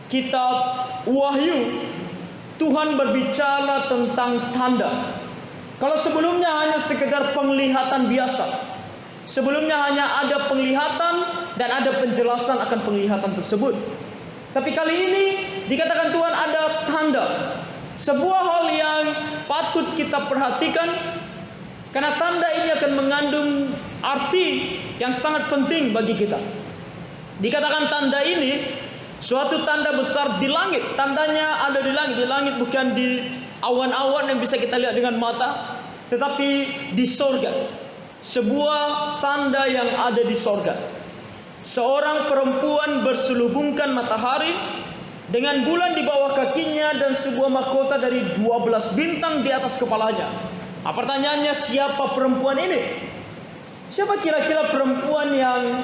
kitab Wahyu, Tuhan berbicara tentang tanda. Kalau sebelumnya hanya sekedar penglihatan biasa, sebelumnya hanya ada penglihatan dan ada penjelasan akan penglihatan tersebut. Tapi kali ini dikatakan Tuhan ada tanda. Sebuah hal yang patut kita perhatikan, karena tanda ini akan mengandung arti yang sangat penting bagi kita. Dikatakan tanda ini suatu tanda besar di langit. Tandanya ada di langit. Di langit bukan di awan-awan yang bisa kita lihat dengan mata, tetapi di sorga. Sebuah tanda yang ada di sorga. Seorang perempuan berselubungkan matahari dengan bulan di bawah kakinya dan sebuah mahkota dari 12 bintang di atas kepalanya. Nah, pertanyaannya, siapa perempuan ini? Siapa kira-kira perempuan yang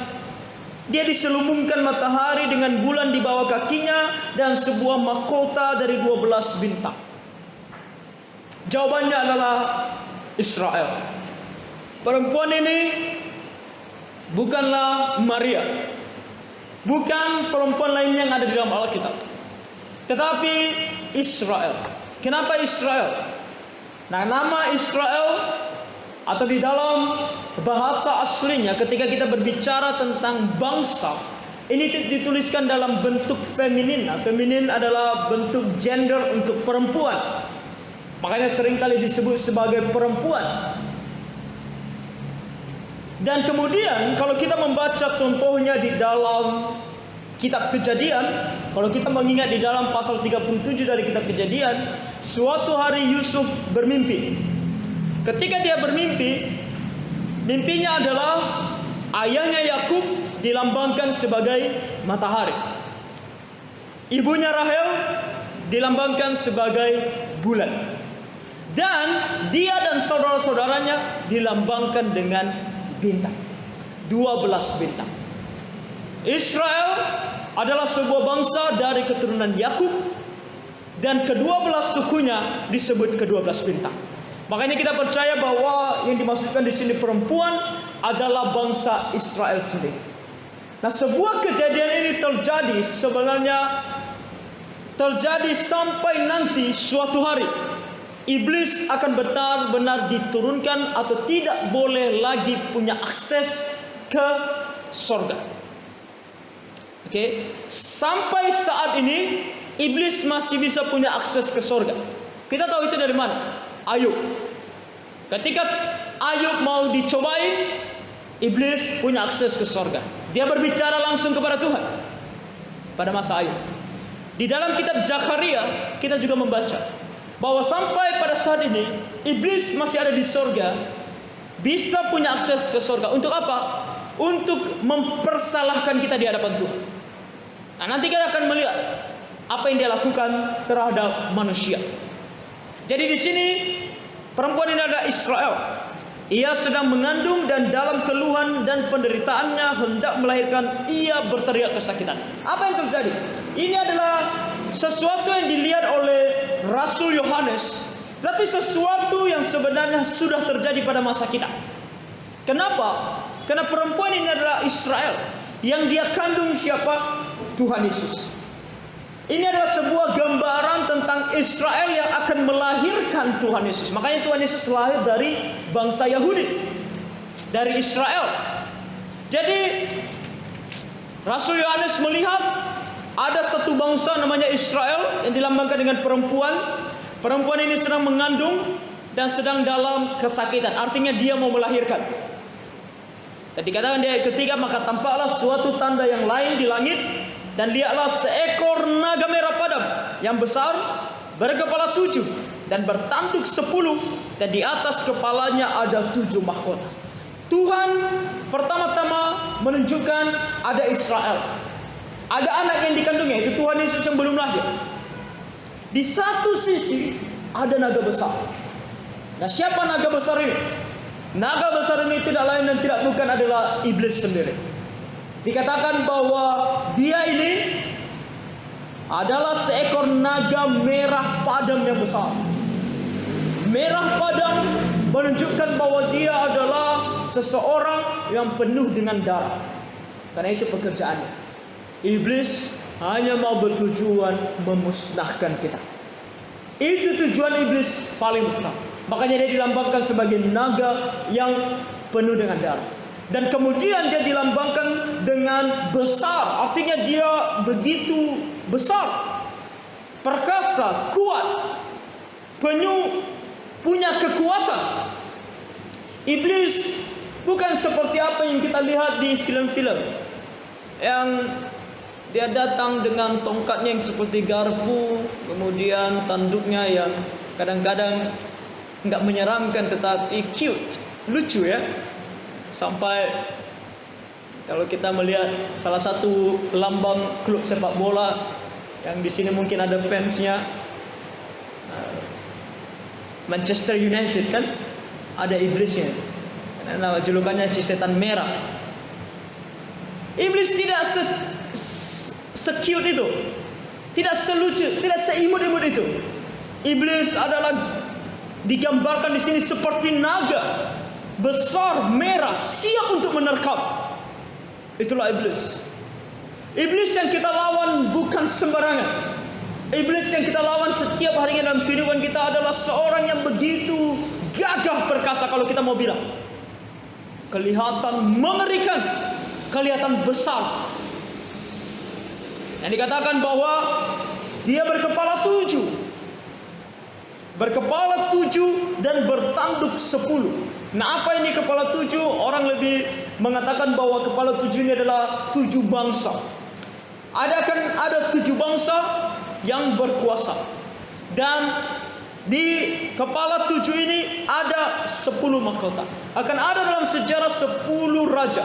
dia diselubungkan matahari dengan bulan di bawah kakinya dan sebuah mahkota dari 12 bintang? Jawabannya adalah Israel. Perempuan ini bukanlah Maria, bukan perempuan lain yang ada di dalam Alkitab, tetapi Israel. Kenapa Israel? Nah, nama Israel atau di dalam bahasa aslinya ketika kita berbicara tentang bangsa, ini dituliskan dalam bentuk feminin. Nah, feminin adalah bentuk gender untuk perempuan. Makanya seringkali disebut sebagai perempuan. Dan kemudian kalau kita membaca contohnya di dalam kitab Kejadian, kalau kita mengingat di dalam pasal 37 dari kitab Kejadian, suatu hari Yusuf bermimpi. Ketika dia bermimpi, mimpinya adalah ayahnya Yakub dilambangkan sebagai matahari. Ibunya Rahel dilambangkan sebagai bulan. Dan dia dan saudara-saudaranya dilambangkan dengan bintang. 12 bintang. Israel adalah sebuah bangsa dari keturunan Yakub, dan ke-12 sukunya disebut ke-12 bintang. Makanya kita percaya bahwa yang dimaksudkan di sini perempuan adalah bangsa Israel sendiri. Nah, sebuah kejadian ini terjadi sebenarnya terjadi sampai nanti suatu hari iblis akan benar-benar diturunkan atau tidak boleh lagi punya akses ke sorga. Oke, sampai saat ini iblis masih bisa punya akses ke sorga. Kita tahu itu dari mana? Ayub. Ketika Ayub mau dicobai, iblis punya akses ke sorga. Dia berbicara langsung kepada Tuhan pada masa Ayub. Di dalam kitab Zakaria kita juga membaca bahwa sampai pada saat ini iblis masih ada di sorga, bisa punya akses ke sorga. Untuk apa? Untuk mempersalahkan kita di hadapan Tuhan. Nah, nanti kita akan melihat apa yang dia lakukan terhadap manusia. Jadi di sini perempuan ini adalah Israel. Ia sedang mengandung dan dalam keluhan dan penderitaannya hendak melahirkan, ia berteriak kesakitan. Apa yang terjadi? Ini adalah sesuatu yang dilihat oleh Rasul Yohanes, tapi sesuatu yang sebenarnya sudah terjadi pada masa kita. Kenapa? Karena perempuan ini adalah Israel, yang dia kandung siapa? Tuhan Yesus. Ini adalah sebuah gambaran tentang Israel yang akan melahirkan Tuhan Yesus. Makanya Tuhan Yesus lahir dari bangsa Yahudi, dari Israel. Jadi Rasul Yohanes melihat ada satu bangsa namanya Israel yang dilambangkan dengan perempuan. Perempuan ini sedang mengandung dan sedang dalam kesakitan. Artinya dia mau melahirkan. Dan dikatakan di ayat ketiga, maka tampaklah suatu tanda yang lain di langit, dan lihatlah seekor naga merah padam yang besar, berkepala 7 dan bertanduk 10, dan di atas kepalanya ada 7 mahkota. Tuhan pertama-tama menunjukkan ada Israel, ada anak yang dikandungnya, itu Tuhan Yesus yang belum lahir. Di satu sisi ada naga besar. Nah, siapa naga besar ini? Naga besar ini tidak lain dan tidak bukan adalah iblis sendiri. Dikatakan bahwa dia ini adalah seekor naga merah padam yang besar. Merah padam menunjukkan bahwa dia adalah seseorang yang penuh dengan darah. Karena itu pekerjaannya. Iblis hanya mau bertujuan memusnahkan kita. Itu tujuan iblis paling besar. Makanya dia dilambangkan sebagai naga yang penuh dengan darah. Dan kemudian dia dilambangkan dengan besar. Artinya dia begitu besar, perkasa, kuat, punya kekuatan. Iblis bukan seperti apa yang kita lihat di film-film, yang dia datang dengan tongkatnya yang seperti garpu, kemudian tanduknya yang kadang-kadang nggak menyeramkan tetapi cute, lucu ya. Sampai kalau kita melihat salah satu lambang klub sepak bola yang di sini mungkin ada fansnya, Manchester United kan, ada iblisnya. Nama julukannya si setan merah. Iblis tidak se-cute itu, tidak selucu, tidak seimut-imut itu. Iblis adalah digambarkan di sini seperti naga, besar, merah, siap untuk menerkam. Itulah iblis. Iblis yang kita lawan bukan sembarangan. Iblis yang kita lawan setiap harinya dalam kehidupan kita adalah seorang yang begitu gagah perkasa. Kalau kita mau bilang, kelihatan mengerikan, kelihatan besar. Yang dikatakan bahwa dia berkepala 7, dan bertanduk 10. Nah, apa ini kepala 7? Orang lebih mengatakan bahwa kepala 7 ini adalah 7 bangsa. Ada 7 bangsa yang berkuasa. Dan di kepala 7 ini ada 10 mahkota. Akan ada dalam sejarah 10 raja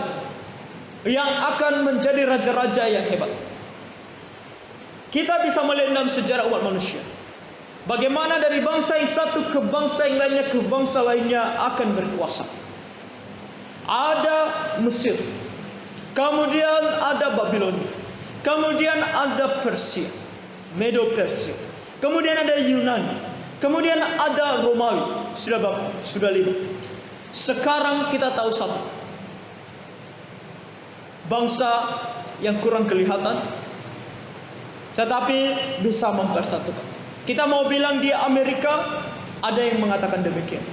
yang akan menjadi raja-raja yang hebat. Kita bisa melihat dalam sejarah umat manusia, bagaimana dari bangsa yang satu ke bangsa yang lainnya, ke bangsa lainnya akan berkuasa. Ada Mesir, kemudian ada Babilonia, kemudian ada Persia, Medo Persia, kemudian ada Yunani, kemudian ada Romawi. Sudah berapa? Sudah 5. Sekarang kita tahu satu bangsa yang kurang kelihatan, tetapi bisa mempersatukan. Kita mau bilang dia Amerika, ada yang mengatakan demikian.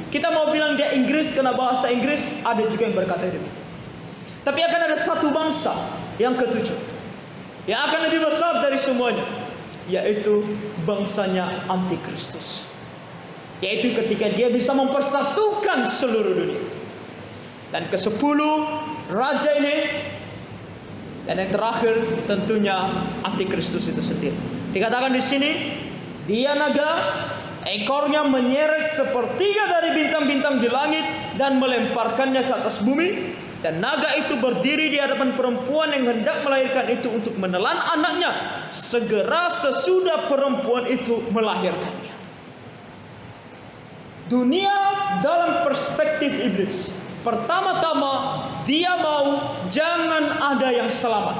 Kita mau bilang dia Inggris karena bahasa Inggris, ada juga yang berkata demikian. Tapi akan ada satu bangsa yang ketujuh, yang akan lebih besar dari semuanya, yaitu bangsanya Antikristus. Yaitu ketika dia bisa mempersatukan seluruh dunia. Dan ke-10 raja ini, dan yang terakhir tentunya Antikristus itu sendiri. Dikatakan di sini, dia naga, ekornya menyeret sepertiga dari bintang-bintang di langit dan melemparkannya ke atas bumi. Dan naga itu berdiri di hadapan perempuan yang hendak melahirkan itu untuk menelan anaknya segera sesudah perempuan itu melahirkannya. Dunia dalam perspektif iblis, pertama-tama dia mau jangan ada yang selamat.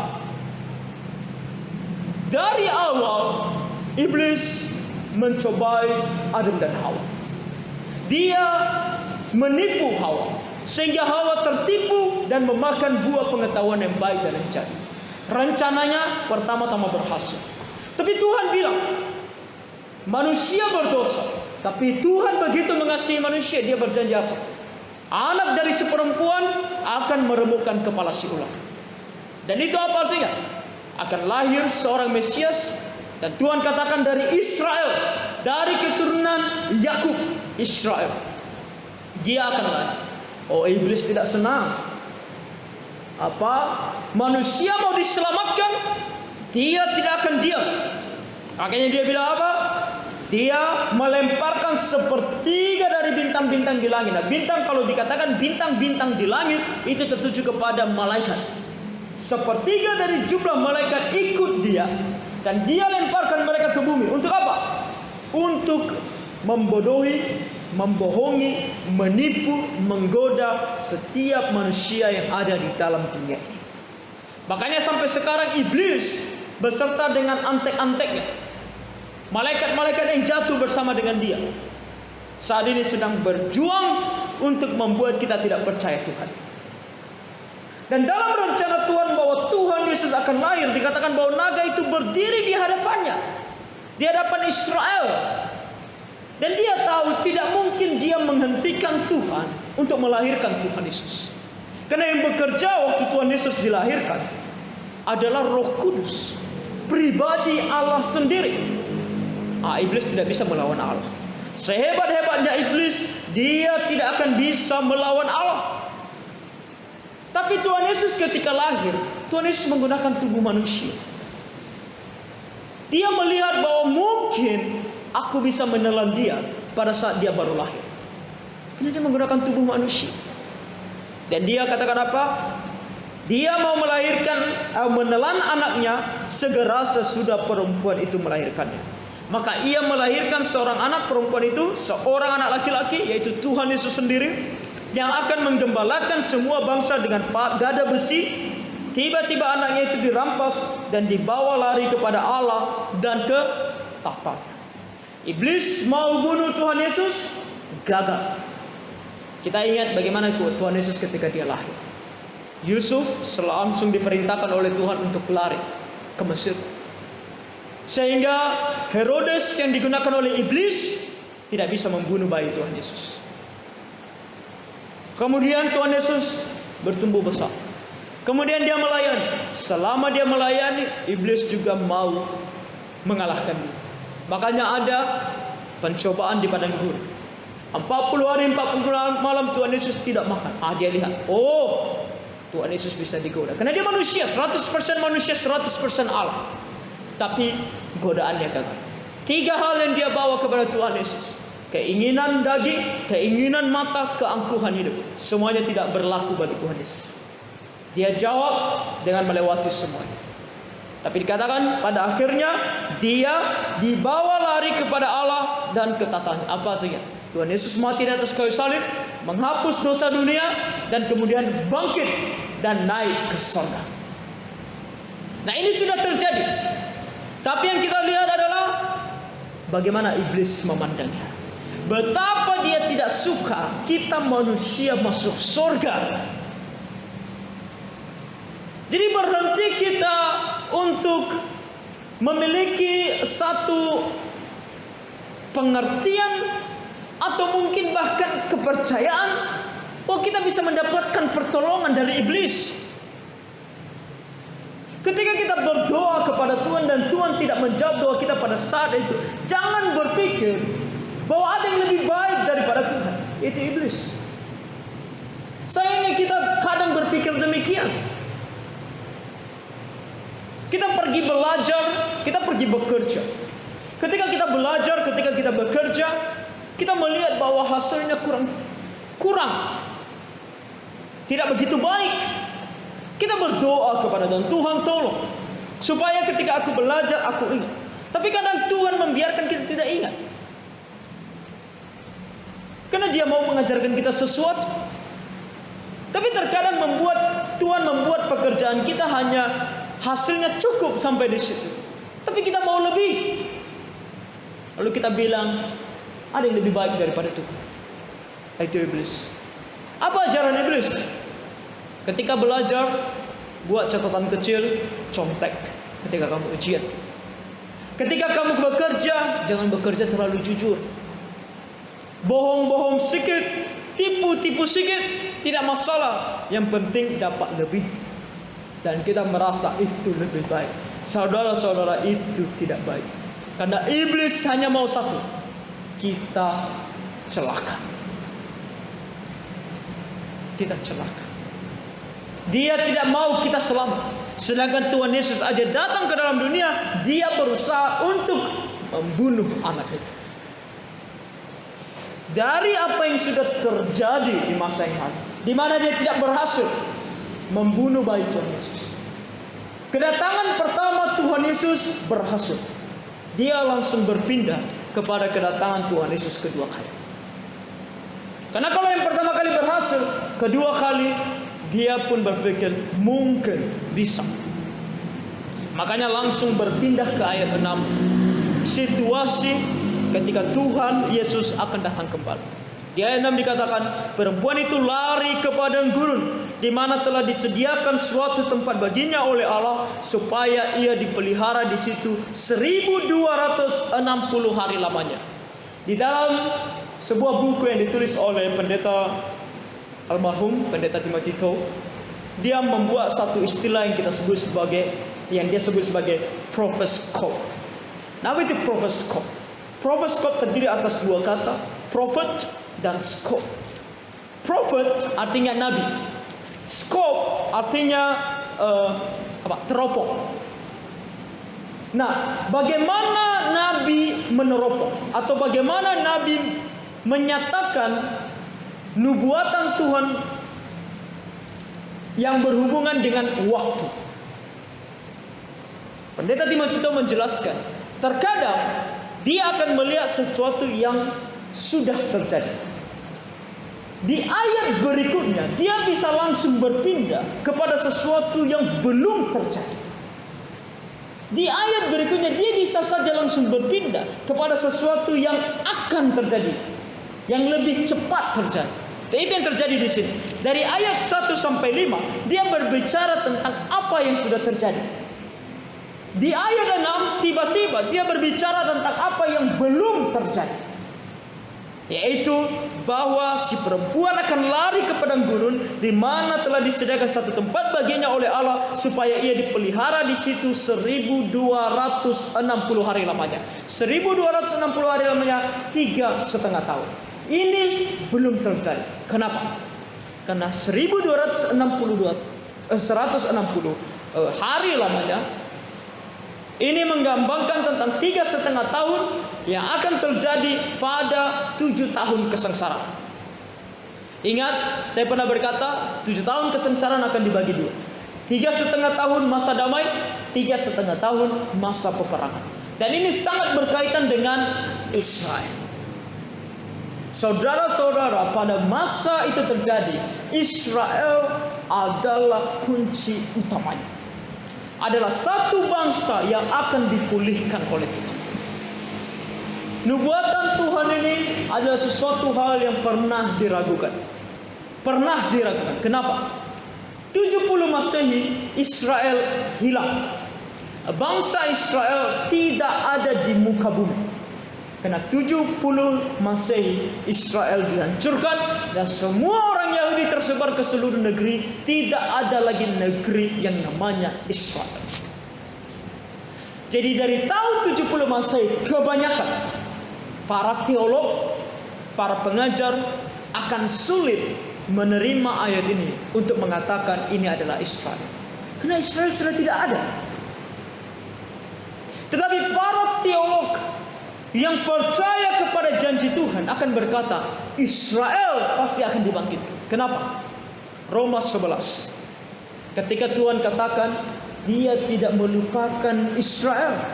Dari awal iblis mencobai Adam dan Hawa. Dia menipu Hawa sehingga Hawa tertipu dan memakan buah pengetahuan yang baik dan yang jahat. Rencananya pertama-tama berhasil. Tapi Tuhan bilang, manusia berdosa, tapi Tuhan begitu mengasihi manusia, dia berjanji apa? Anak dari si perempuan akan meremukkan kepala si ular. Dan itu apa artinya? Akan lahir seorang Mesias. Dan Tuhan katakan dari Israel, dari keturunan Yakub, Israel, dia akan lahir. Oh, iblis tidak senang. Apa? Manusia mau diselamatkan, dia tidak akan diam. Makanya dia bilang apa? Dia melemparkan sepertiga dari bintang-bintang di langit. Nah, bintang, kalau dikatakan bintang-bintang di langit, itu tertuju kepada malaikat. Sepertiga dari jumlah malaikat ikut dia, dan dia lemparkan mereka ke bumi. Untuk apa? Untuk membodohi, membohongi, menipu, menggoda setiap manusia yang ada di dalam dunia ini. Makanya sampai sekarang iblis beserta dengan antek-anteknya, malaikat-malaikat yang jatuh bersama dengan dia, saat ini sedang berjuang untuk membuat kita tidak percaya Tuhan. Dan dalam rencana Tuhan bahwa Tuhan Yesus akan lahir, dikatakan bahwa naga itu berdiri di hadapannya, di hadapan Israel. Dan dia tahu tidak mungkin dia menghentikan Tuhan untuk melahirkan Tuhan Yesus. Karena yang bekerja waktu Tuhan Yesus dilahirkan adalah Roh Kudus, pribadi Allah sendiri. Iblis tidak bisa melawan Allah. Sehebat-hebatnya iblis, dia tidak akan bisa melawan Allah. Tapi Tuhan Yesus ketika lahir, Tuhan Yesus menggunakan tubuh manusia. Dia melihat bahwa mungkin aku bisa menelan dia pada saat dia baru lahir. Karena dia menggunakan tubuh manusia. Dan dia katakan apa? Dia mau melahirkan, menelan anaknya segera sesudah perempuan itu melahirkannya. Maka ia melahirkan seorang anak perempuan itu, seorang anak laki-laki, yaitu Tuhan Yesus sendiri, yang akan menggembalakan semua bangsa dengan gada besi. Tiba-tiba anaknya itu dirampas dan dibawa lari kepada Allah dan ke tahta. Iblis mau bunuh Tuhan Yesus, gagal. Kita ingat bagaimana Tuhan Yesus ketika dia lahir. Yusuf langsung diperintahkan oleh Tuhan untuk lari ke Mesir. Sehingga Herodes yang digunakan oleh iblis tidak bisa membunuh bayi Tuhan Yesus. Kemudian Tuhan Yesus bertumbuh besar. Kemudian dia melayani. Selama dia melayani, iblis juga mau mengalahkan dia. Makanya ada pencobaan di padang gurun. 40 hari 40 malam Tuhan Yesus tidak makan. Dia lihat, Tuhan Yesus bisa digoda. Karena dia manusia, 100% manusia, 100% Allah. Tapi godaannya gagal. 3 hal yang dia bawa kepada Tuhan Yesus. Keinginan daging, keinginan mata, keangkuhan hidup. Semuanya tidak berlaku bagi Tuhan Yesus. Dia jawab dengan melewati semuanya. Tapi dikatakan pada akhirnya dia dibawa lari kepada Allah dan ketaatan. Apa artinya? Tuhan Yesus mati di atas kayu salib, menghapus dosa dunia, dan kemudian bangkit dan naik ke surga. Nah, ini sudah terjadi. Tapi yang kita lihat adalah bagaimana iblis memandangnya. Betapa dia tidak suka kita manusia masuk surga. Jadi berhenti kita untuk memiliki satu pengertian atau mungkin bahkan kepercayaan bahwa kita bisa mendapatkan pertolongan dari iblis. Ketika kita berdoa kepada Tuhan dan Tuhan tidak menjawab doa kita pada saat itu, jangan berpikir bahwa ada yang lebih baik daripada Tuhan, itu iblis. Sayangnya kita kadang berpikir demikian. Kita pergi belajar, kita pergi bekerja. Ketika kita belajar, ketika kita bekerja, kita melihat bahwa hasilnya kurang, tidak begitu baik. Kita berdoa kepada Tuhan, Tuhan tolong supaya ketika aku belajar aku ingat. Tapi kadang Tuhan membiarkan kita tidak ingat, karena dia mau mengajarkan kita sesuatu. Tapi terkadang Tuhan membuat pekerjaan kita hanya hasilnya cukup sampai di situ. Tapi kita mau lebih. Lalu kita bilang ada yang lebih baik daripada Tuhan. Itu iblis. Apa ajaran iblis? Ketika belajar, buat catatan kecil, contek ketika kamu ujian. Ketika kamu bekerja, jangan bekerja terlalu jujur. Bohong-bohong sedikit, tipu-tipu sedikit, tidak masalah. Yang penting dapat lebih. Dan kita merasa itu lebih baik. Saudara-saudara, itu tidak baik. Karena iblis hanya mau satu, kita celaka. Kita celaka. Dia tidak mau kita selamat. Sedangkan Tuhan Yesus aja datang ke dalam dunia, dia berusaha untuk membunuh anak itu. Dari apa yang sudah terjadi di masa yang lalu, di mana dia tidak berhasil membunuh bayi Tuhan Yesus, kedatangan pertama Tuhan Yesus berhasil. Dia langsung berpindah kepada kedatangan Tuhan Yesus kedua kali. Karena kalau yang pertama kali berhasil, kedua kali dia pun berpikir mungkin bisa. Makanya langsung berpindah ke ayat 6. Situasi ketika Tuhan Yesus akan datang kembali. Di ayat 6 dikatakan, perempuan itu lari ke padang gurun di mana telah disediakan suatu tempat baginya oleh Allah supaya ia dipelihara di situ 1260 hari lamanya. Di dalam sebuah buku yang ditulis oleh pendeta almarhum pendeta Timothy Tau, dia membuat satu istilah yang dia sebut sebagai Propherscope. Nah, itu Propherscope. Propherscope terdiri atas dua kata, prophet dan scope. Prophet artinya nabi. Scope artinya teropong. Nah, bagaimana nabi meneropong atau bagaimana nabi menyatakan nubuatan Tuhan yang berhubungan dengan waktu? Pendeta Timothy itu menjelaskan, terkadang dia akan melihat sesuatu yang sudah terjadi. Di ayat berikutnya dia bisa langsung berpindah kepada sesuatu yang belum terjadi. Di ayat berikutnya dia bisa saja langsung berpindah kepada sesuatu yang akan terjadi, yang lebih cepat terjadi. Dan itu yang terjadi di sini. Dari ayat 1 sampai 5 dia berbicara tentang apa yang sudah terjadi. Di ayat 6 tiba-tiba dia berbicara tentang apa yang belum terjadi, yaitu bahwa si perempuan akan lari ke padang gurun di mana telah disediakan satu tempat baginya oleh Allah supaya ia dipelihara di situ 1260 hari lamanya. 1260 hari lamanya 3,5 tahun. Ini belum terjadi. Kenapa? Karena 160 hari lamanya ini menggambarkan tentang 3,5 tahun yang akan terjadi pada 7 tahun kesengsaraan. Ingat, saya pernah berkata 7 tahun kesengsaraan akan dibagi dua. 3,5 tahun masa damai, 3,5 tahun masa peperangan. Dan ini sangat berkaitan dengan Israel. Saudara-saudara, pada masa itu terjadi, Israel adalah kunci utamanya. Adalah satu bangsa yang akan dipulihkan oleh Tuhan. Nubuatan Tuhan ini adalah sesuatu hal yang pernah diragukan. Kenapa? 70 Masehi Israel hilang. Bangsa Israel tidak ada di muka bumi. Karena 70 Masehi Israel dihancurkan dan semua orang Yahudi tersebar ke seluruh negeri. Tidak ada lagi negeri yang namanya Israel. Jadi dari tahun 70 Masehi kebanyakan para teolog, para pengajar akan sulit menerima ayat ini untuk mengatakan ini adalah Israel. Karena Israel sudah tidak ada. Tetapi para teolog yang percaya kepada janji Tuhan akan berkata Israel pasti akan dibangkitkan. Kenapa? Roma 11. Ketika Tuhan katakan Dia tidak melupakan Israel.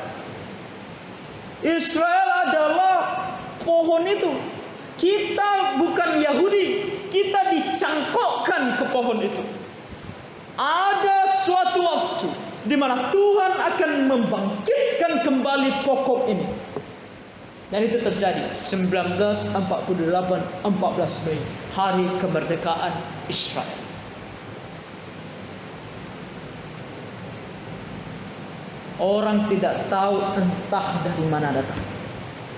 Israel adalah pohon itu. Kita bukan Yahudi, kita dicangkokkan ke pohon itu. Ada suatu waktu di mana Tuhan akan membangkitkan kembali pokok ini. Dan itu terjadi 1948 14 Mei, hari kemerdekaan Israel. Orang tidak tahu entah dari mana datang.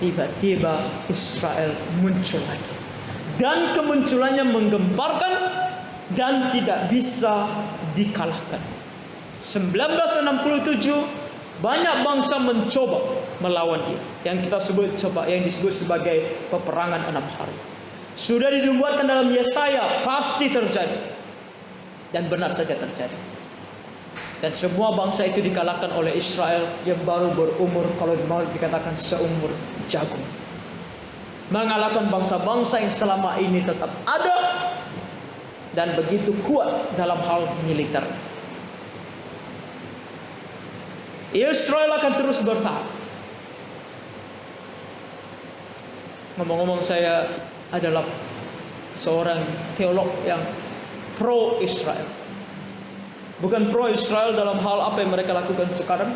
Tiba-tiba Israel muncul lagi. Dan kemunculannya menggemparkan dan tidak bisa dikalahkan. 1967 banyak bangsa mencoba melawan dia, yang disebut sebagai peperangan 6 hari. Sudah dinubuatkan dalam Yesaya, pasti terjadi. Dan benar saja terjadi. Dan semua bangsa itu dikalahkan oleh Israel yang baru berumur, kalau mau dikatakan seumur jagung. Mengalahkan bangsa-bangsa yang selama ini tetap ada dan begitu kuat dalam hal militer. Israel akan terus bertahan. Ngomong-ngomong, saya adalah seorang teolog yang pro Israel. Bukan pro Israel dalam hal apa yang mereka lakukan sekarang.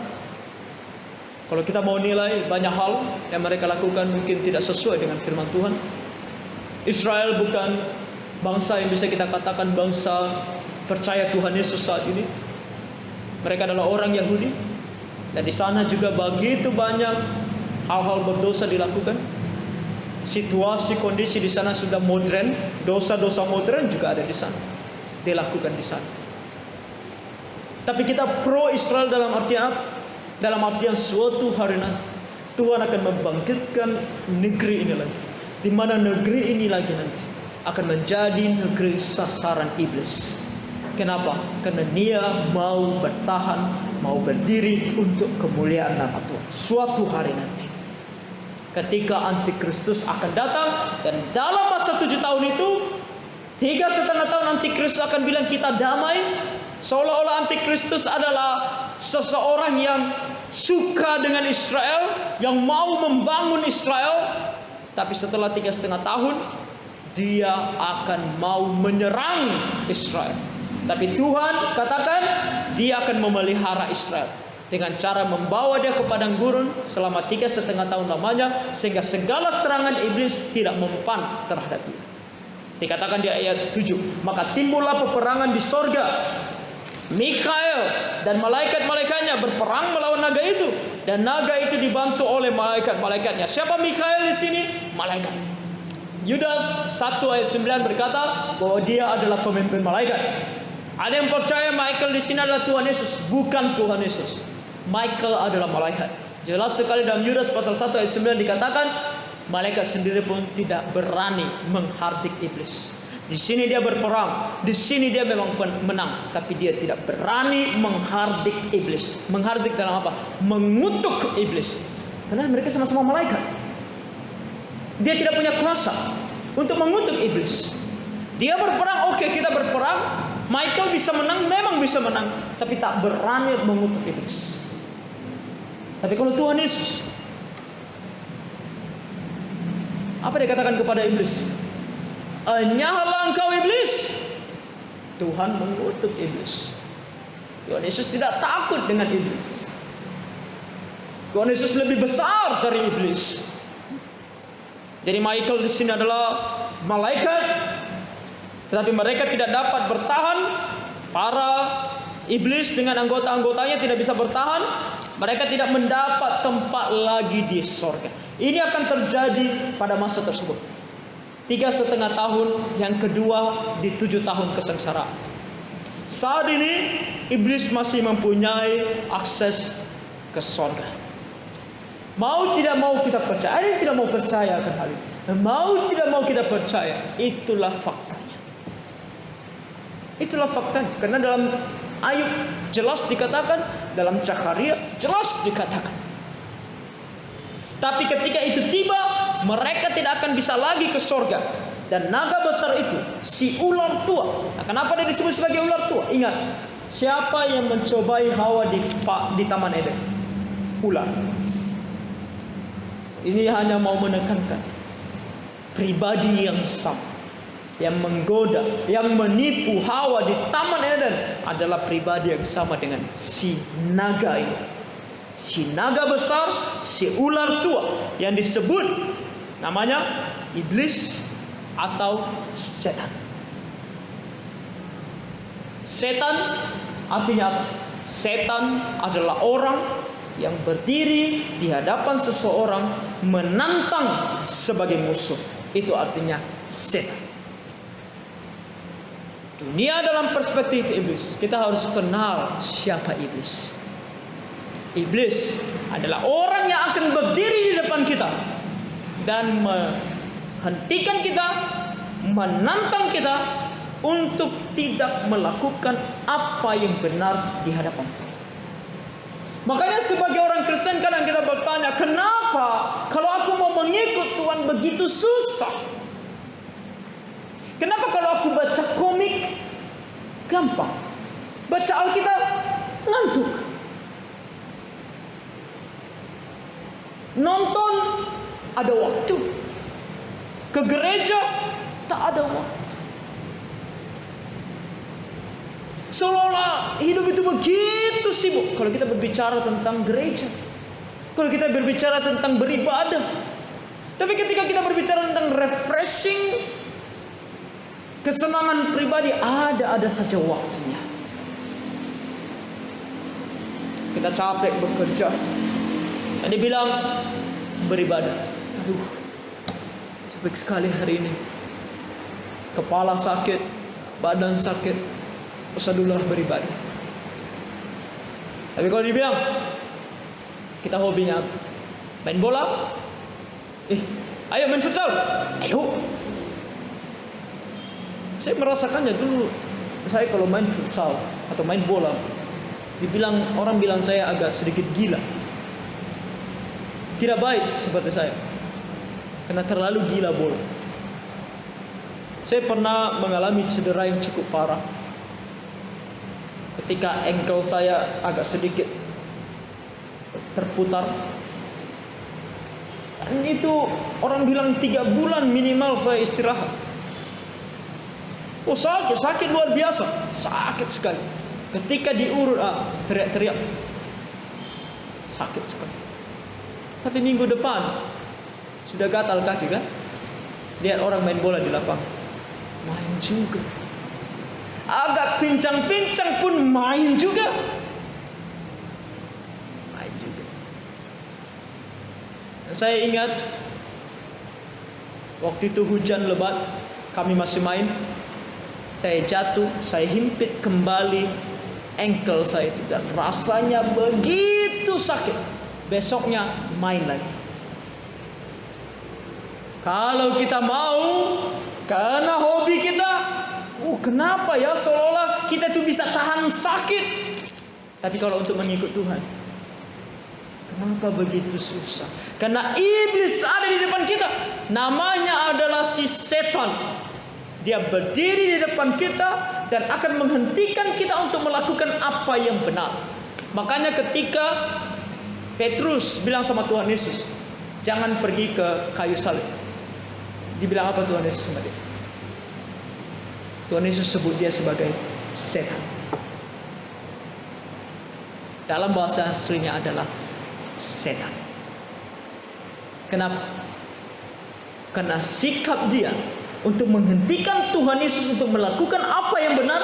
Kalau kita mau nilai, banyak hal yang mereka lakukan mungkin tidak sesuai dengan firman Tuhan. Israel bukan bangsa yang bisa kita katakan bangsa percaya Tuhan Yesus saat ini. Mereka adalah orang Yahudi, dan di sana juga begitu banyak hal-hal berdosa dilakukan. Situasi kondisi di sana sudah modern, dosa-dosa modern juga ada di sana, dilakukan di sana. Tapi kita pro Israel dalam artian apa? Dalam artian suatu hari nanti Tuhan akan membangkitkan negeri ini lagi, di mana negeri ini lagi nanti akan menjadi negeri sasaran iblis. Kenapa? Karena dia mau bertahan, mau berdiri untuk kemuliaan nama Tuhan. Suatu hari nanti, ketika Antikristus akan datang, dan dalam masa 7 tahun itu, 3,5 tahun Antikristus akan bilang kita damai. Seolah-olah Antikristus adalah seseorang yang suka dengan Israel, yang mau membangun Israel. Tapi setelah 3,5 tahun, dia akan mau menyerang Israel. Tapi Tuhan katakan dia akan memelihara Israel dengan cara membawa dia ke padang gurun selama 3,5 tahun lamanya, sehingga segala serangan iblis tidak mempan terhadap dia. Dikatakan di ayat 7, maka timbullah peperangan di sorga. Mikael dan malaikat-malaikatnya berperang melawan naga itu, dan naga itu dibantu oleh malaikat-malaikatnya. Siapa Mikael di sini? Malaikat. Yudas 1 ayat 9 berkata bahwa dia adalah pemimpin malaikat. Ada yang percaya Michael di sini adalah Tuhan Yesus? Bukan Tuhan Yesus. Michael adalah malaikat. Jelas sekali dalam Yudas pasal 1 ayat 9 dikatakan malaikat sendiri pun tidak berani menghardik iblis. Di sini dia berperang, di sini dia memang menang, tapi dia tidak berani menghardik iblis. Menghardik dalam apa? Mengutuk iblis. Karena mereka sama-sama malaikat. Dia tidak punya kuasa untuk mengutuk iblis. Dia berperang, oke, kita berperang. Michael bisa menang, memang bisa menang, tapi tak berani mengutuk iblis. Tapi kalau Tuhan Yesus, apa dia katakan kepada iblis? Enyahlah engkau iblis. Tuhan mengutuk iblis. Tuhan Yesus tidak takut dengan iblis. Tuhan Yesus lebih besar dari iblis. Jadi Michael di sini adalah malaikat, tetapi mereka tidak dapat bertahan. Para iblis dengan anggota-anggotanya tidak bisa bertahan. Mereka tidak mendapat tempat lagi di sorga. Ini akan terjadi pada masa tersebut. 3,5 tahun yang kedua di 7 tahun kesengsaraan. Saat ini iblis masih mempunyai akses ke sorga. Mau tidak mau kita percaya. Ada yang tidak mau percaya akan hal ini. Mau tidak mau kita percaya. Itulah faktanya. Itulah faktanya. Karena dalam Ayub jelas dikatakan, dalam Zakaria jelas dikatakan. Tapi ketika itu tiba, mereka tidak akan bisa lagi ke sorga. Dan naga besar itu, si ular tua. Nah, kenapa dia disebut sebagai ular tua? Ingat, siapa yang mencobai Hawa di Taman Eden? Ular. Ini hanya mau menekankan pribadi yang sama, yang menggoda, yang menipu Hawa di Taman Eden adalah pribadi yang sama dengan si naga ini. Si naga besar, si ular tua yang disebut namanya iblis atau setan. Setan artinya apa? Setan adalah orang yang berdiri di hadapan seseorang menantang sebagai musuh. Itu artinya setan. Dunia dalam perspektif iblis, kita harus kenal siapa iblis. Iblis adalah orang yang akan berdiri di depan kita dan menghentikan kita, menantang kita untuk tidak melakukan apa yang benar di hadapan Tuhan. Makanya sebagai orang Kristen kadang kita bertanya, kenapa kalau aku mau mengikut Tuhan begitu susah? Kenapa kalau aku baca komik gampang, baca Alkitab ngantuk, nonton ada waktu, ke gereja tak ada waktu? Seolah-olah hidup itu begitu sibuk. Kalau kita berbicara tentang gereja, kalau kita berbicara tentang beribadah, tapi ketika kita berbicara tentang refreshing, kesenangan pribadi, ada ada saja waktunya. Kita capek bekerja. Dan dia bilang beribadah. Aduh, capek sekali hari ini. Kepala sakit, badan sakit, usah dulu beribadah. Tapi kalau dibilang kita hobinya main bola, ayo main futsal, ayo. Saya merasakannya dulu. Saya kalau main futsal atau main bola, orang bilang saya agak sedikit gila. Tidak baik seperti saya, karena terlalu gila bola. Saya pernah mengalami cedera yang cukup parah. Ketika ankle saya agak sedikit terputar. Dan itu orang bilang 3 bulan minimal saya istirahat. Oh sakit luar biasa, sakit sekali. Ketika diurut, teriak-teriak, sakit sekali. Tapi minggu depan sudah gatal kaki kan? Lihat orang main bola di lapangan, main juga. Agak pincang-pincang pun main juga. Main juga. Saya ingat waktu itu hujan lebat, kami masih main. Saya jatuh, saya himpit kembali ankle saya itu, dan rasanya begitu sakit. Besoknya main lagi. Kalau kita mau, karena hobi kita, kenapa ya seolah kita itu bisa tahan sakit. Tapi kalau untuk mengikut Tuhan, kenapa begitu susah? Karena iblis ada di depan kita. Namanya adalah si setan. Dia berdiri di depan kita dan akan menghentikan kita untuk melakukan apa yang benar. Makanya ketika Petrus bilang sama Tuhan Yesus, jangan pergi ke kayu salib, dibilang apa Tuhan Yesus sama dia? Tuhan Yesus sebut dia sebagai setan. Dalam bahasa aslinya adalah setan. Kenapa? Karena sikap dia untuk menghentikan Tuhan Yesus untuk melakukan apa yang benar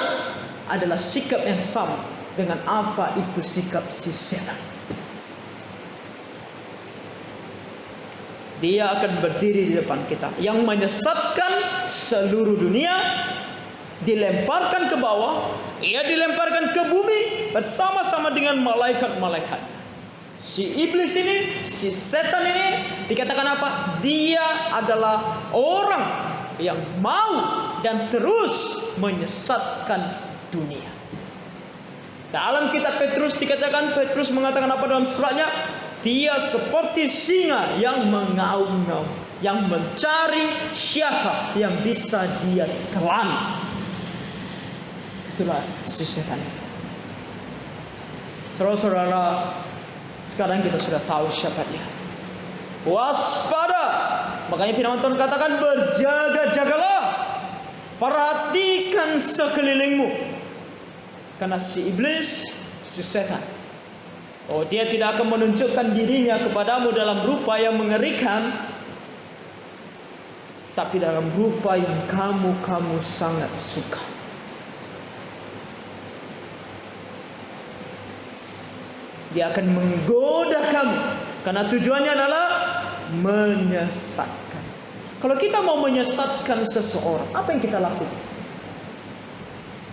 adalah sikap yang sama dengan apa itu sikap si setan. Dia akan berdiri di depan kita, yang menyesatkan seluruh dunia, dilemparkan ke bawah, ia dilemparkan ke bumi bersama-sama dengan malaikat-malaikat. Si iblis ini, si setan ini dikatakan apa? Dia adalah orang yang mau dan terus menyesatkan dunia. Dalam kitab Petrus dikatakan, Petrus mengatakan apa dalam suratnya? Dia seperti singa yang mengaum-ngaum, yang mencari siapa yang bisa dia telan. Itulah si setan. Saudara-saudara, sekarang kita sudah tahu siapa dia. Waspada. Makanya firman Tuhan katakan, berjaga-jagalah, perhatikan sekelilingmu. Karena si iblis, si setan, dia tidak akan menunjukkan dirinya kepadamu dalam rupa yang mengerikan, tapi dalam rupa yang kamu sangat suka. Dia akan menggoda kamu, karena tujuannya adalah menyesatkan. Kalau kita mau menyesatkan seseorang, apa yang kita lakukan?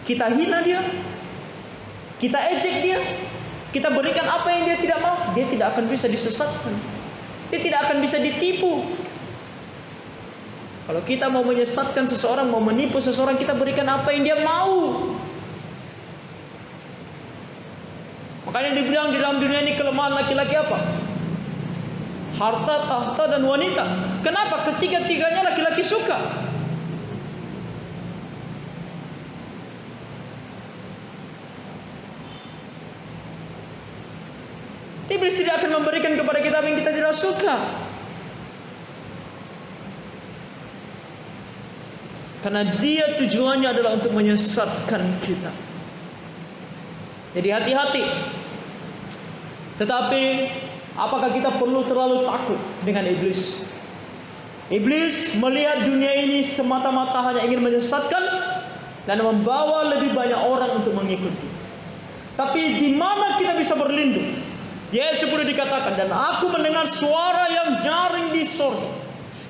Kita hina dia, kita ejek dia, kita berikan apa yang dia tidak mau. Dia tidak akan bisa disesatkan, dia tidak akan bisa ditipu. Kalau kita mau menyesatkan seseorang, mau menipu seseorang, kita berikan apa yang dia mau. Makanya dibilang di dalam dunia ini kelemahan laki-laki apa? Harta, tahta, dan wanita. Kenapa? Ketiga-tiganya laki-laki suka. Iblis tidak akan memberikan kepada kita apa yang kita tidak suka. Karena dia tujuannya adalah untuk menyesatkan kita. Jadi hati-hati. Tetapi apakah kita perlu terlalu takut dengan iblis? Iblis melihat dunia ini semata-mata hanya ingin menyesatkan. dan membawa lebih banyak orang untuk mengikuti. Tapi di mana kita bisa berlindung? Yesus sudah dikatakan, dan aku mendengar suara yang nyaring di sorga.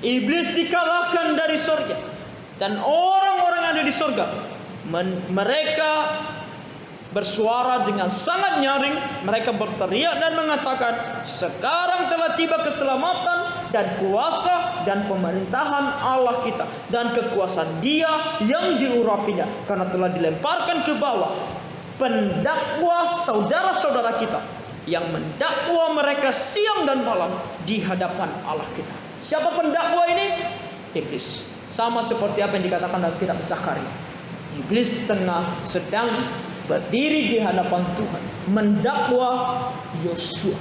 Iblis dikalahkan dari sorga, dan orang-orang yang ada di sorga, mereka bersuara dengan sangat nyaring. Mereka berteriak dan mengatakan, sekarang telah tiba keselamatan dan kuasa dan pemerintahan Allah kita, dan kekuasaan Dia yang diurapinya, karena telah dilemparkan ke bawah pendakwa saudara-saudara kita yang mendakwa mereka siang dan malam di hadapan Allah kita. Siapa pendakwa ini? Iblis. Sama seperti apa yang dikatakan dalam kitab Zakaria. Iblis sedang berdiri di hadapan Tuhan mendakwa Yosua.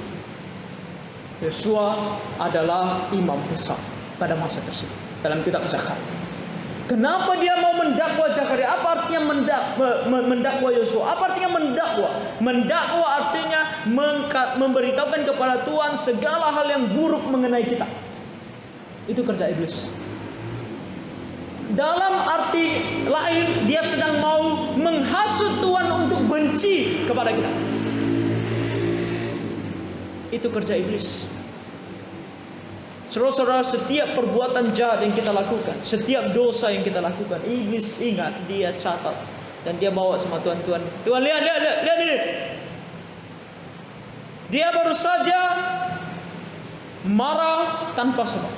Yosua adalah imam besar pada masa tersebut dalam kitab Zakaria. Kenapa dia mau mendakwa Zakaria? Apa artinya mendakwa Yosua? Apa artinya mendakwa? Mendakwa artinya memberitahukan kepada Tuhan segala hal yang buruk mengenai kita. Itu kerja iblis. Dalam arti lain, dia sedang mau menghasut Tuhan untuk benci kepada kita. Itu kerja iblis. Saudara-saudara, setiap perbuatan jahat yang kita lakukan, setiap dosa yang kita lakukan, iblis ingat, dia catat, dan dia bawa sama Tuhan. Tuhan lihat ini. Dia baru saja marah tanpa sebab.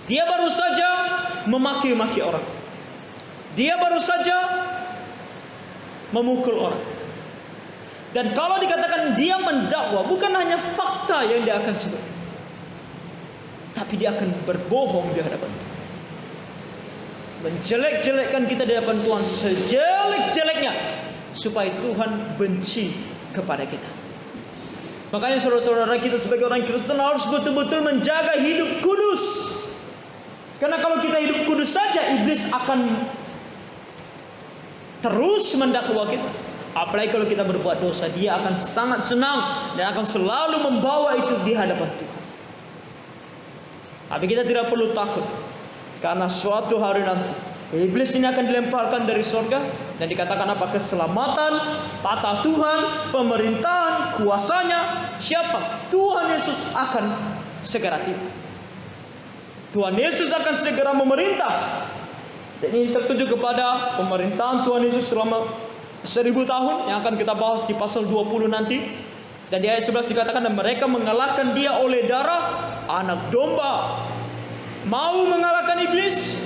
Dia baru saja memaki-maki orang. Dia baru saja memukul orang. Dan kalau dikatakan dia mendakwa, bukan hanya fakta yang dia akan sebut, tapi dia akan berbohong di hadapan Tuhan. Menjelek-jelekkan kita di hadapan Tuhan sejelek-jeleknya, supaya Tuhan benci kepada kita. Makanya saudara-saudara, kita sebagai orang Kristen harus betul-betul menjaga hidup kudus. Karena kalau kita hidup kudus saja, iblis akan terus mendakwa kita. Apalagi kalau kita berbuat dosa, dia akan sangat senang dan akan selalu membawa itu di hadapan Tuhan. Tapi kita tidak perlu takut, karena suatu hari nanti iblis ini akan dilemparkan dari surga, dan dikatakan apa? Keselamatan, tata Tuhan, pemerintahan, kuasanya siapa? Tuhan Yesus akan segera tiba. Tuhan Yesus akan segera memerintah. Dan ini tertuju kepada pemerintahan Tuhan Yesus selama 1000 tahun, yang akan kita bahas di pasal 20 nanti. Dan di ayat 11 dikatakan, dan mereka mengalahkan dia oleh darah anak domba. Mau mengalahkan iblis,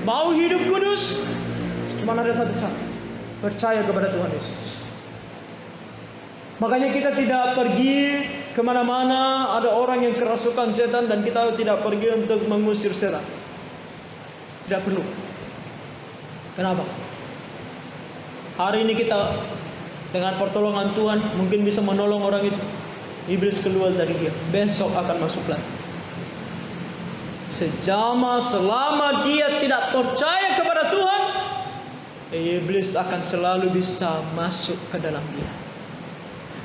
mau hidup kudus, cuma ada satu cara: percaya kepada Tuhan Yesus. Makanya kita tidak pergi kemana-mana ada orang yang kerasukan setan, dan kita tidak pergi untuk mengusir setan. Tidak perlu. Kenapa? Hari ini kita dengan pertolongan Tuhan mungkin bisa menolong orang itu. Iblis keluar dari dia, besok akan masuk lagi. Selama dia tidak percaya kepada Tuhan, iblis akan selalu bisa masuk ke dalam dia.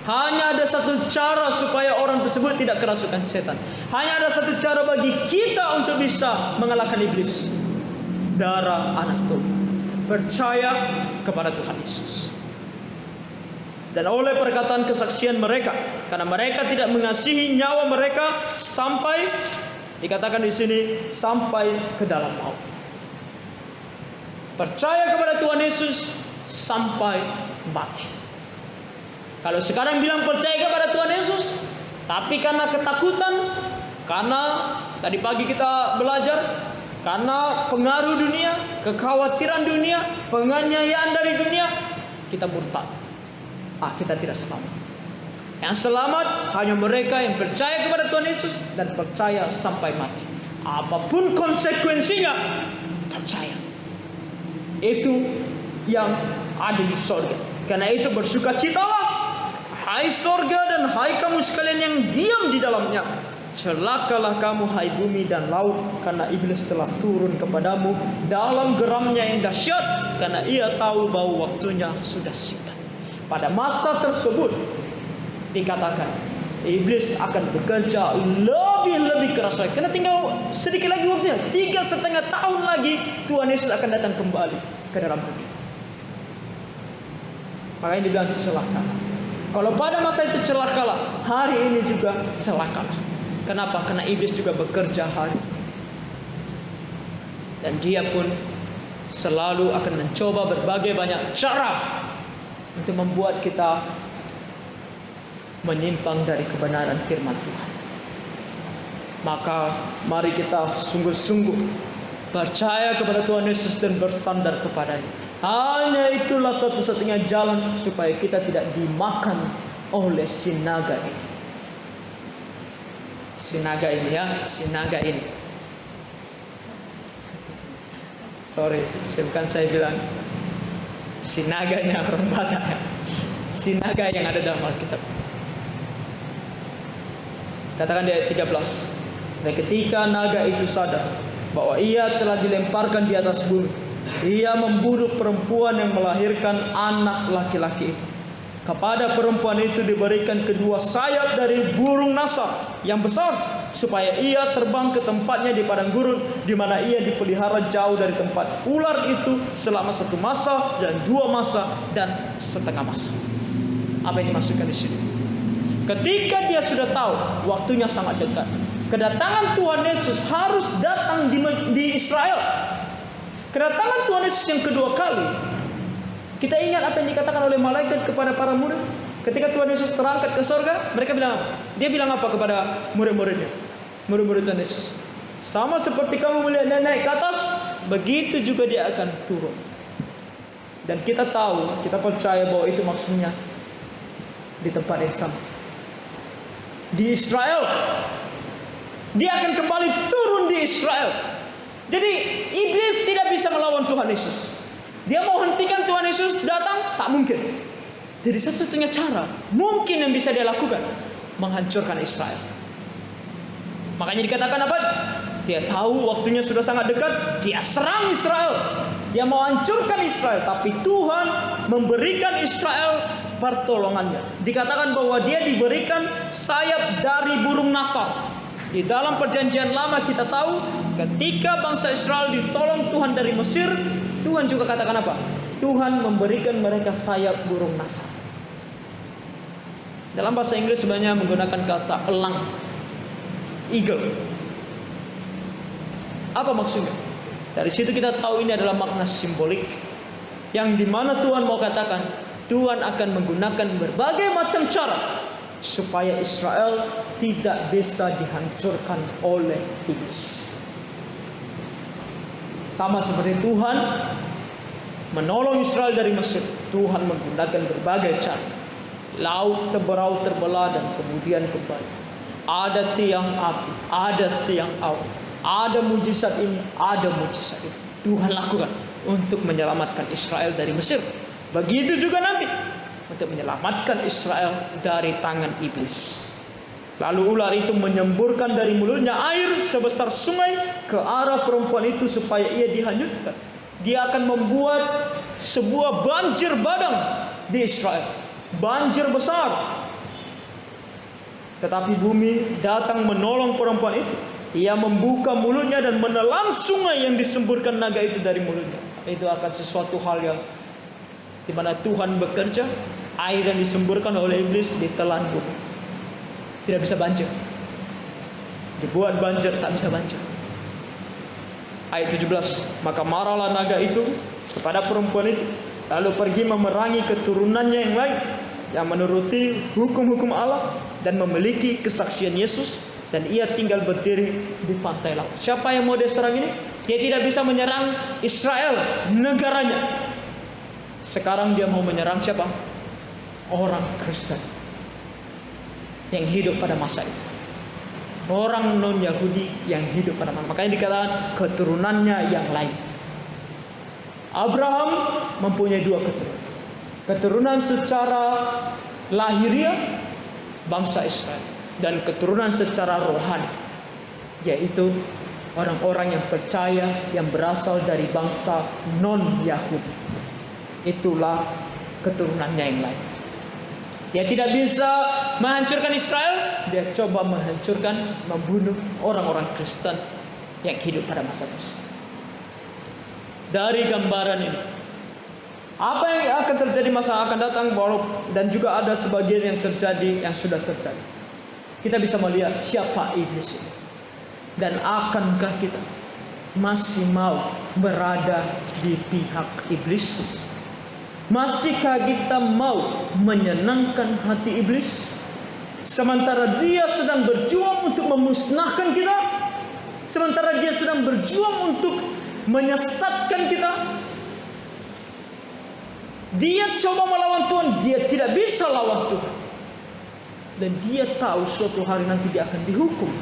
Hanya ada satu cara supaya orang tersebut tidak kerasukan setan. Hanya ada satu cara bagi kita untuk bisa mengalahkan iblis: darah anak domba. Percaya kepada Tuhan Yesus. Dan oleh perkataan kesaksian mereka, karena mereka tidak mengasihi nyawa mereka sampai, dikatakan di sini, sampai ke dalam maut. Percaya kepada Tuhan Yesus sampai mati. Kalau sekarang bilang percaya kepada Tuhan Yesus, tapi karena ketakutan, karena tadi pagi kita belajar, karena pengaruh dunia, kekhawatiran dunia, penganiayaan dari dunia, kita murtad. Kita tidak selamat. Yang selamat hanya mereka yang percaya kepada Tuhan Yesus dan percaya sampai mati. Apapun konsekuensinya, percaya. Itu yang ada di sorga. Karena itu bersukacitalah, hai sorga dan hai kamu sekalian yang diam di dalamnya. Celakalah kamu hai bumi dan laut, karena iblis telah turun kepadamu dalam geramnya yang dahsyat, karena ia tahu bahwa waktunya sudah singkat. Pada masa tersebut dikatakan iblis akan bekerja lebih lebih keras lagi. Karena tinggal sedikit lagi waktunya, 3,5 tahun lagi Tuhan Yesus akan datang kembali ke dalam dunia. Makanya dibilang celakalah. Kalau pada masa itu celakalah, hari ini juga celakalah. Kenapa? Karena iblis juga bekerja hari. Dan dia pun selalu akan mencoba berbagai banyak cara untuk membuat kita menyimpang dari kebenaran firman Tuhan. Maka mari kita sungguh-sungguh percaya kepada Tuhan Yesus dan bersandar kepadanya. Hanya itulah satu-satunya jalan supaya kita tidak dimakan oleh si naga ini. Si naga ini ya, si naga ini. Sorry, bukan saya bilang si naganya orang Batak. Si naga yang ada dalam Alkitab. Katakan di ayat 13. Dan ketika naga itu sadar bahwa ia telah dilemparkan di atas bumi, ia membunuh perempuan yang melahirkan anak laki-laki itu. Kepada perempuan itu diberikan kedua sayap dari burung nasar yang besar, supaya ia terbang ke tempatnya di padang gurun, di mana ia dipelihara jauh dari tempat ular itu selama 1 masa dan 2 masa dan setengah masa. Apa yang dimaksudkan di sini? Ketika dia sudah tahu waktunya sangat dekat, kedatangan Tuhan Yesus harus datang di Israel. Kedatangan Tuhan Yesus yang kedua kali. Kita ingat apa yang dikatakan oleh malaikat kepada para murid. Ketika Tuhan Yesus terangkat ke surga, mereka bilang apa? Dia bilang apa kepada murid-muridnya? Murid-murid Tuhan Yesus. Sama seperti kamu melihat dia naik ke atas, begitu juga dia akan turun. Dan kita tahu, kita percaya bahwa itu maksudnya di tempat yang sama. Di Israel. Dia akan kembali turun di Israel. Jadi iblis tidak bisa melawan Tuhan Yesus. Dia mau hentikan Tuhan Yesus datang, tak mungkin. Jadi satu-satunya cara mungkin yang bisa dia lakukan, menghancurkan Israel. Makanya dikatakan apa? Dia tahu waktunya sudah sangat dekat, dia serang Israel. Dia mau hancurkan Israel, tapi Tuhan memberikan Israel pertolongannya. Dikatakan bahwa dia diberikan sayap dari burung nasar. Di dalam perjanjian lama kita tahu, ketika bangsa Israel ditolong Tuhan dari Mesir, Tuhan juga katakan apa? Tuhan memberikan mereka sayap burung nasar. Dalam bahasa Inggris sebenarnya menggunakan kata elang, eagle. Apa maksudnya? Dari situ kita tahu ini adalah makna simbolik, yang dimana Tuhan mau katakan, Tuhan akan menggunakan berbagai macam cara supaya Israel tidak bisa dihancurkan oleh iblis. Sama seperti Tuhan menolong Israel dari Mesir, Tuhan menggunakan berbagai cara. Laut terbelah dan kemudian kembali. Ada tiang api, ada tiang awan, ada mujizat ini, ada mujizat itu. Tuhan lakukan untuk menyelamatkan Israel dari Mesir. Begitu juga nanti untuk menyelamatkan Israel dari tangan iblis. Lalu ular itu menyemburkan dari mulutnya air sebesar sungai ke arah perempuan itu supaya ia dihanyutkan. Dia akan membuat sebuah banjir bandang di Israel. Banjir besar. Tetapi bumi datang menolong perempuan itu. Ia membuka mulutnya dan menelan sungai yang disemburkan naga itu dari mulutnya. Itu akan sesuatu hal yang di mana Tuhan bekerja. Air yang disemburkan oleh iblis ditelan bumi. Tidak bisa banjir. Dibuat banjir, tak bisa banjir. Ayat 17. Maka marahlah naga itu kepada perempuan itu, lalu pergi memerangi keturunannya yang lain, yang menuruti hukum-hukum Allah dan memiliki kesaksian Yesus, dan ia tinggal berdiri di pantai laut. Siapa yang mau dia serang ini? Dia tidak bisa menyerang Israel, negaranya. Sekarang dia mau menyerang siapa? Orang Kristen yang hidup pada masa itu, orang non-Yahudi yang hidup pada masa. Makanya dikatakan keturunannya yang lain. Abraham mempunyai 2 keturunan. Keturunan secara lahiriah bangsa Israel, dan keturunan secara rohani, yaitu orang-orang yang percaya yang berasal dari bangsa non-Yahudi. Itulah keturunannya yang lain. Dia tidak bisa menghancurkan Israel, dia coba menghancurkan, membunuh orang-orang Kristen yang hidup pada masa tersebut. Dari gambaran ini, apa yang akan terjadi masa akan datang, dan juga ada sebagian yang terjadi, yang sudah terjadi. Kita bisa melihat siapa iblis ini. Dan akankah kita masih mau berada di pihak iblis? Masihkah kita mau menyenangkan hati iblis? Sementara dia sedang berjuang untuk memusnahkan kita, sementara dia sedang berjuang untuk menyesatkan kita. Dia coba melawan Tuhan, dia tidak bisa lawan Tuhan. Dan dia tahu suatu hari nanti dia akan dihukum.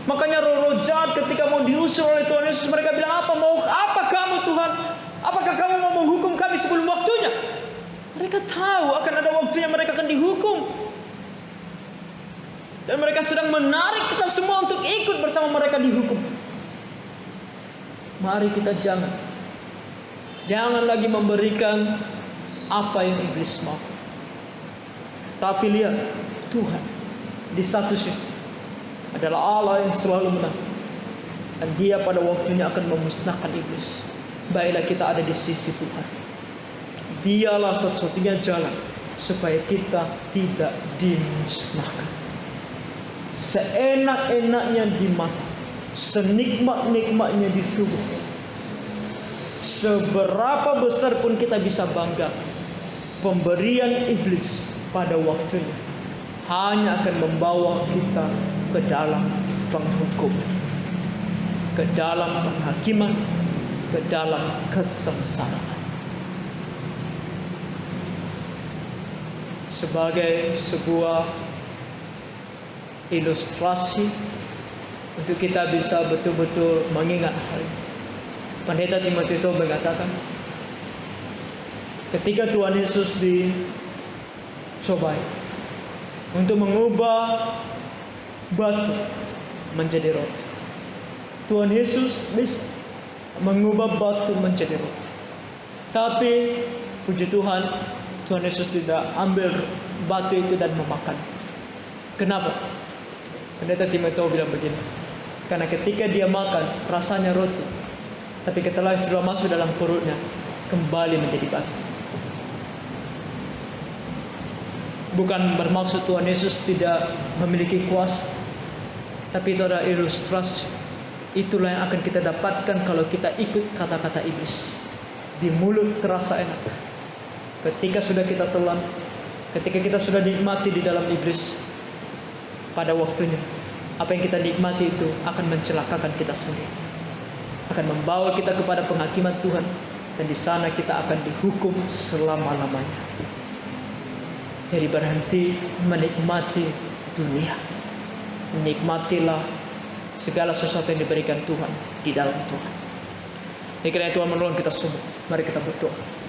Makanya roh-roh jahat ketika mau diusir oleh Tuhan Yesus, mereka bilang, mau apa kamu Tuhan? Apakah kamu mau menghukum kami sebelum waktunya? Mereka tahu akan ada waktunya mereka akan dihukum. Dan mereka sedang menarik kita semua untuk ikut bersama mereka dihukum. Mari kita jangan lagi memberikan apa yang iblis mau. Tapi lihat, Tuhan di satu sisi adalah Allah yang selalu menang, dan dia pada waktunya akan memusnahkan iblis. Baiklah kita ada di sisi Tuhan. Dialah satu-satunya jalan supaya kita tidak dimusnahkan. Seenak-enaknya di mata, senikmat-nikmatnya di tubuh, seberapa besar pun kita bisa bangga, pemberian iblis pada waktunya hanya akan membawa kita ke dalam penghukuman, ke dalam penghakiman, ke dalam kesengsaraan. Sebagai sebuah ilustrasi untuk kita bisa betul-betul mengingat hal ini, Pendeta Timotius mengatakan, ketika Tuhan Yesus dicobai untuk mengubah batu menjadi roti, Tuhan Yesus bisa mengubah batu menjadi roti. Tapi puji Tuhan, Tuhan Yesus tidak ambil batu itu dan memakan. Kenapa? Pendeta Timotius bilang begini, karena ketika dia makan rasanya roti, tapi setelah sudah masuk dalam perutnya kembali menjadi batu. Bukan bermaksud Tuhan Yesus tidak memiliki kuasa, tapi itu adalah ilustrasi. Itulah yang akan kita dapatkan kalau kita ikut kata-kata iblis. Di mulut terasa enak, ketika sudah kita telan, ketika kita sudah nikmati di dalam iblis, pada waktunya apa yang kita nikmati itu akan mencelakakan kita sendiri, akan membawa kita kepada penghakiman Tuhan, dan di sana kita akan dihukum selama-lamanya. Jadi berhenti menikmati dunia, nikmatilah segala sesuatu yang diberikan Tuhan di dalam Tuhan. Kiranya Tuhan menolong kita semua. Mari kita berdoa.